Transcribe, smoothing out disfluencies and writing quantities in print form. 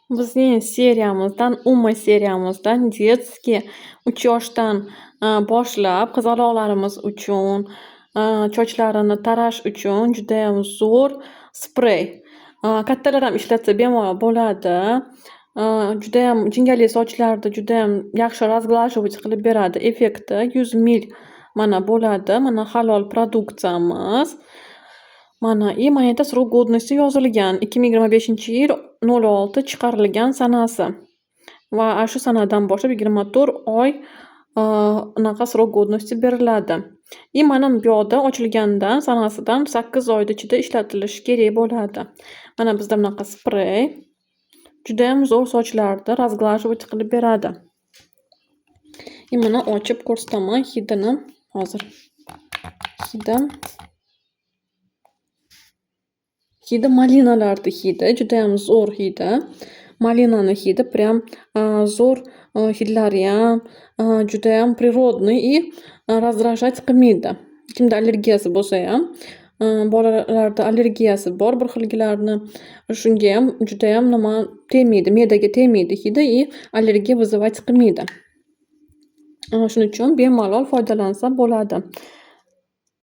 Bizning seriyamizdan, umumiy seriyamizdan детский 3 yoshdan boshlab qizaloqlarimiz uchun, sochlarini tarash uchun judayam zo'r sprey. Kattalar ham ishlatsa bemalol bo'ladi. Judayam jingali sochlarni judayam yaxshi razglashovать qilib beradi. Effekti 100 ml mana bo'ladi. Mana halol produksiyamiz. Mana yerda срок годности yozilgan. 2025-yil 06 chiqarilgan sanasi. Va shu sanadan boshlab 24 oy unaqa срок годности beriladi. Mana bu yoqda ochilgandan sanasidan 8 oyda ichida ishlatilishi kerak bo'ladi. Mana bizda bunaqa sprey judayam zo'r sochlarni razglashovать qilib beradi. Mana ochib ko'rsataman hidini hozir. Hidi malinalarni hidi, judayam zo'r hidi. Malinani hidi прям zo'r hidlari ham judayam природный и раздражать qilmaydi. Kimda allergiyasi bo'lsa ham, bolalarda allergiyasi bor bir xilgilarni, shunga ham judayam tegmaydi, me'daga tegmaydi hidi и allergiya вызывать qilmaydi. Shuning uchun bemalol foydalansa bo'ladi.